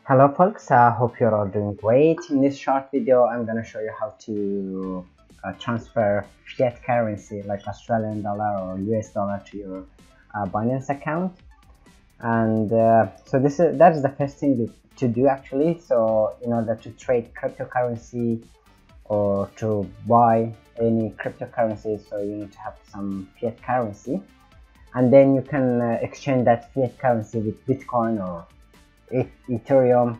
Hello folks, I hope you're all doing great. In this short video I'm going to show you how to transfer fiat currency like Australian dollar or US dollar to your Binance account. And so that is the first thing to do actually. So in order to trade cryptocurrency or to buy any cryptocurrency, so you need to have some fiat currency, and then you can exchange that fiat currency with Bitcoin or Ethereum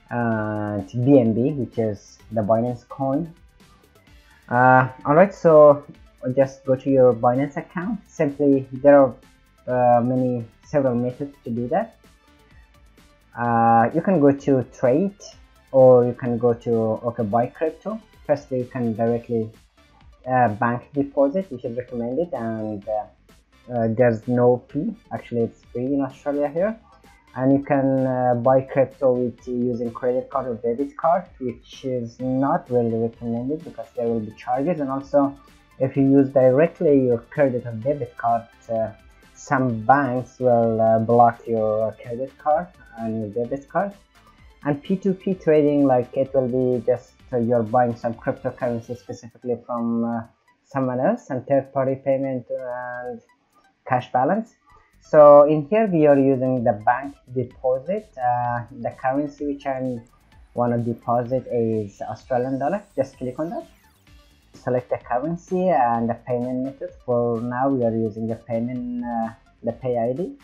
and BNB, which is the Binance coin. Alright, so just go to your Binance account. Simply, there are several methods to do that. You can go to trade, or you can go to buy crypto. Firstly, you can directly bank deposit, which is recommended, and there's no fee. Actually, it's free in Australia here. And you can buy crypto with using credit card or debit card, which is not really recommended because there will be charges. And also, if you use directly your credit or debit card, some banks will block your credit card and your debit card. And P2P trading, like it will be just you're buying some cryptocurrency specifically from someone else, and third-party payment and cash balance. So in here we are using the bank deposit. The currency which I want to deposit is Australian dollar. Just click on that, select the currency and the payment method. For now we are using the pay ID.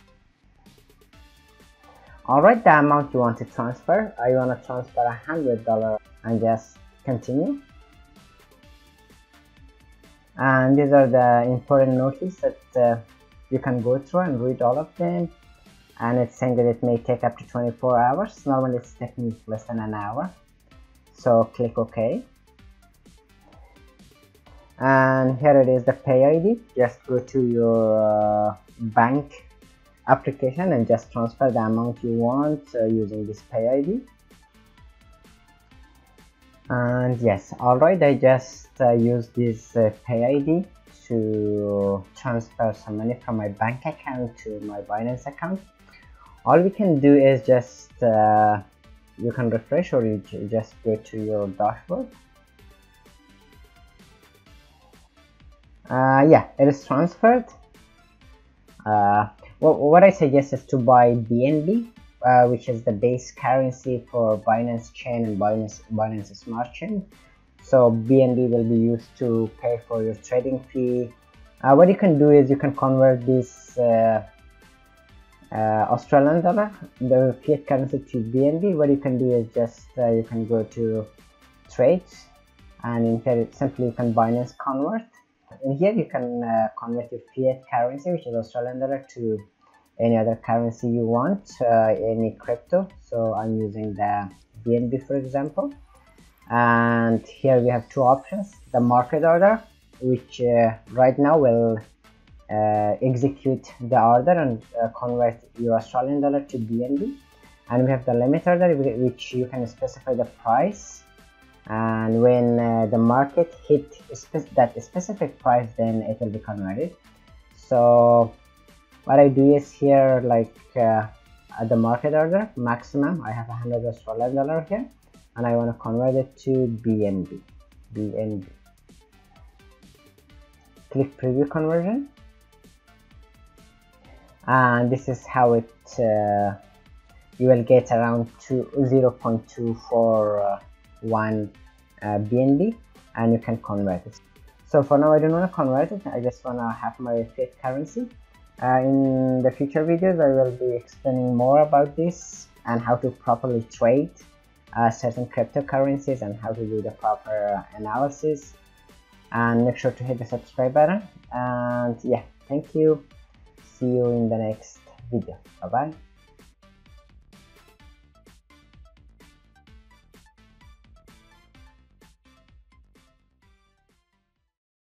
Alright, the amount you want to transfer, I want to transfer $100 and just continue. And these are the important notices that you can go through and read all of them, and it's saying that it may take up to 24 hours. Normally it's taking less than an hour. So click OK, and here it is, the pay ID. Just go to your bank application and just transfer the amount you want using this pay ID. And yes, alright, I just use this pay ID to transfer some money from my bank account to my Binance account. All we can do is just you can refresh, or you just go to your dashboard. Yeah, it is transferred. What I suggest is to buy BNB, which is the base currency for Binance Chain and Binance Smart Chain. So BNB will be used to pay for your trading fee. What you can do is you can convert this Australian dollar, the fiat currency, to BNB. What you can do is just you can go to trades, and in here simply you can Binance convert. In here you can convert your fiat currency, which is Australian dollar, to any other currency you want, any crypto. So I'm using the BNB for example. And here we have two options: the market order, which right now will execute the order and convert your Australian dollar to BNB, and we have the limit order, which you can specify the price, and when the market hit that specific price, then it will be converted. So what I do is here, like at the market order maximum, I have 100 Australian dollar here, and I want to convert it to BNB. Click preview conversion, and this is how it you will get around 0.241 BNB, and you can convert it. So for now I don't want to convert it, I just want to have my fiat currency. In the future videos I will be explaining more about this and how to properly trade certain cryptocurrencies and how to do the proper analysis. And make sure to hit the subscribe button, and yeah, thank you. See you in the next video. Bye bye.